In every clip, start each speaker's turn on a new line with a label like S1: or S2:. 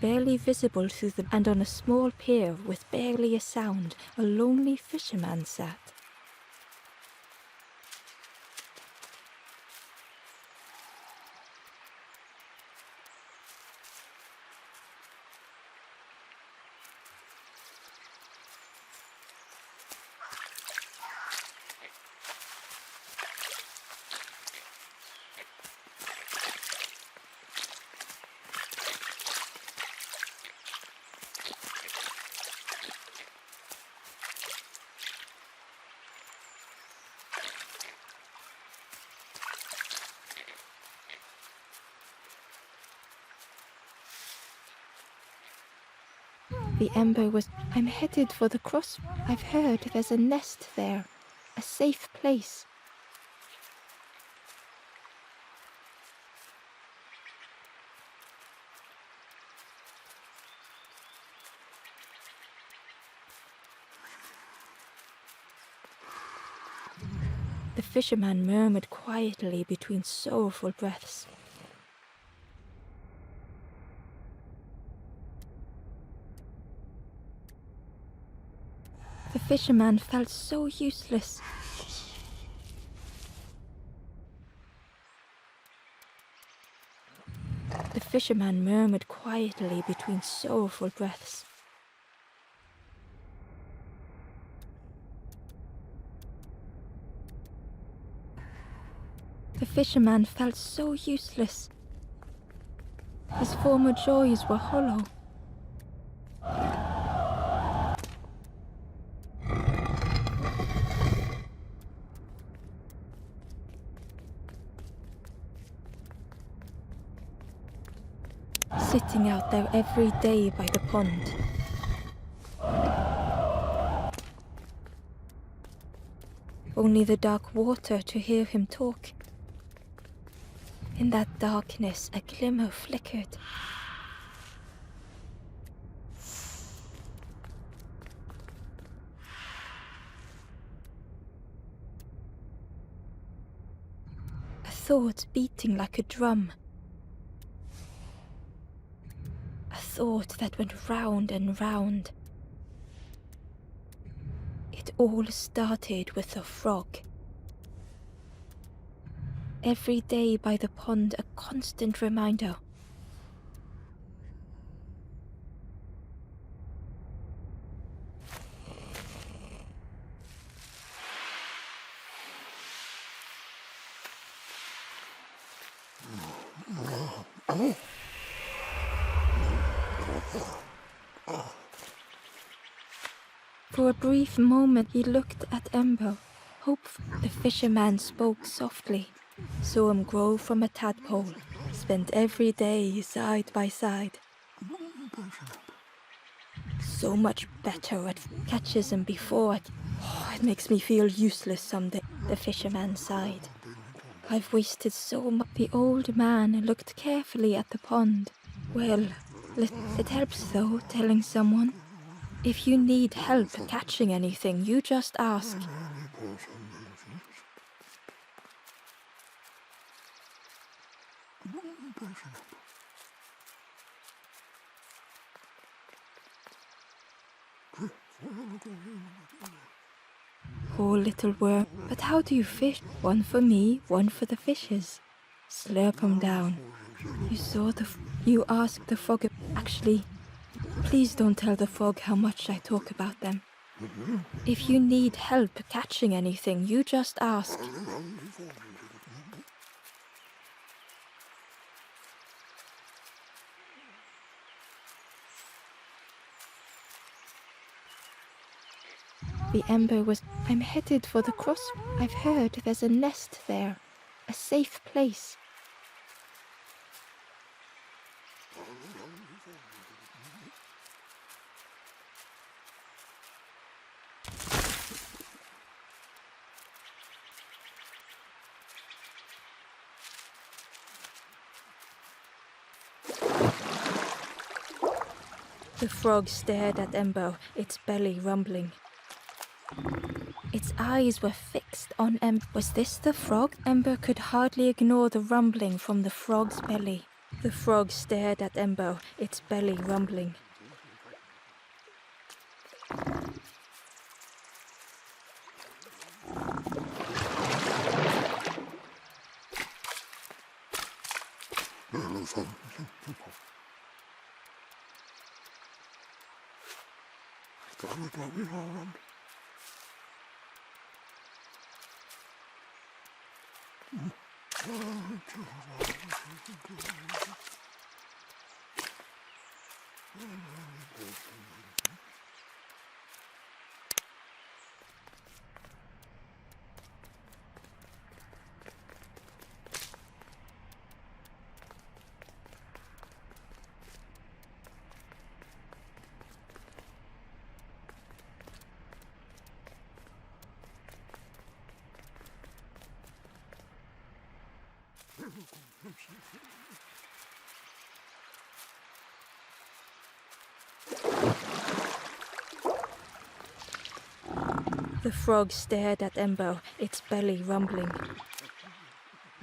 S1: Barely visible through the and on a small pier with barely a sound, a lonely fisherman sat. The ember was, I'm headed for the cross. I've heard there's a nest there, a safe place. The fisherman murmured quietly between sorrowful breaths. The fisherman felt so useless. The fisherman murmured quietly between sorrowful breaths. The fisherman felt so useless. His former joys were hollow. Sitting out there every day by the pond. Only the dark water to hear him talk. In that darkness, a glimmer flickered. A thought beating like a drum. A thought that went round and round. It all started with a frog. Every day by the pond, a constant reminder. For a brief moment he looked at Ember, hopeful. The fisherman spoke softly. Saw him grow from a tadpole, spent every day side by side. So much better at catches than before. It makes me feel useless someday, the fisherman sighed. I've wasted so much. The old man looked carefully at the pond. Well, it helps though, telling someone. If you need help catching anything, you just ask. Poor little worm. But how do you fish? One for me, one for the fishes. Slurp 'em down. You ask the frog. Actually, please don't tell the frog how much I talk about them. If you need help catching anything, you just ask. The ember was, I'm headed for the cross. I've heard there's a nest there, a safe place. The frog stared at Ember, its belly rumbling. Its eyes were fixed on Ember. Was this the frog? Ember could hardly ignore the rumbling from the frog's belly. The frog stared at Ember, its belly rumbling. The frog stared at Ember, its belly rumbling.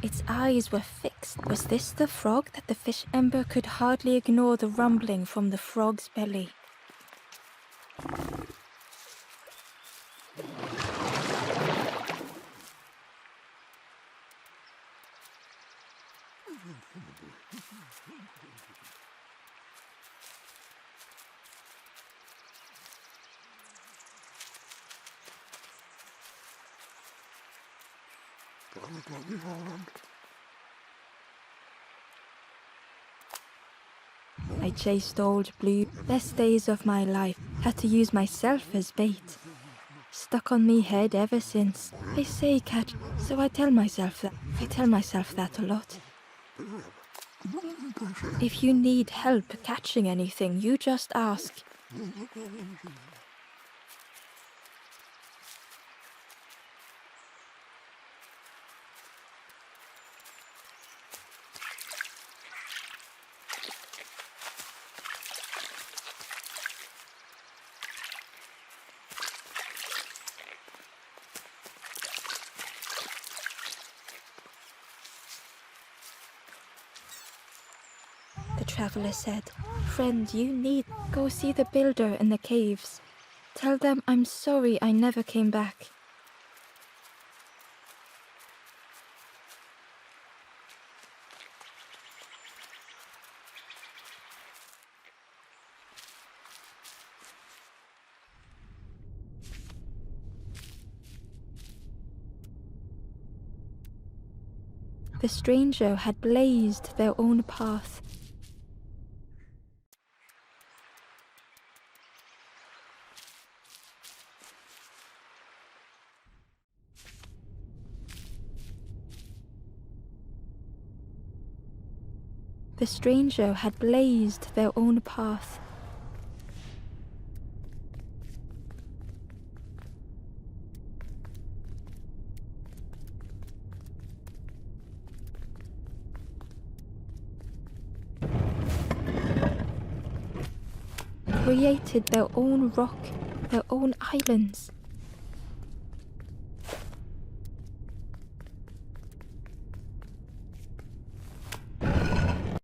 S1: Its eyes were fixed. Was this the frog that the fish? Ember could hardly ignore the rumbling from the frog's belly. I chased old blue. Best days of my life. Had to use myself as bait. Stuck on me head ever since. I say catch, so I tell myself that a lot. If you need help catching anything, you just ask. The traveler said, "Friend, you need go see the builder in the caves. Tell them I'm sorry I never came back." The stranger had blazed their own path. The stranger had blazed their own path. Created their own rock, their own islands.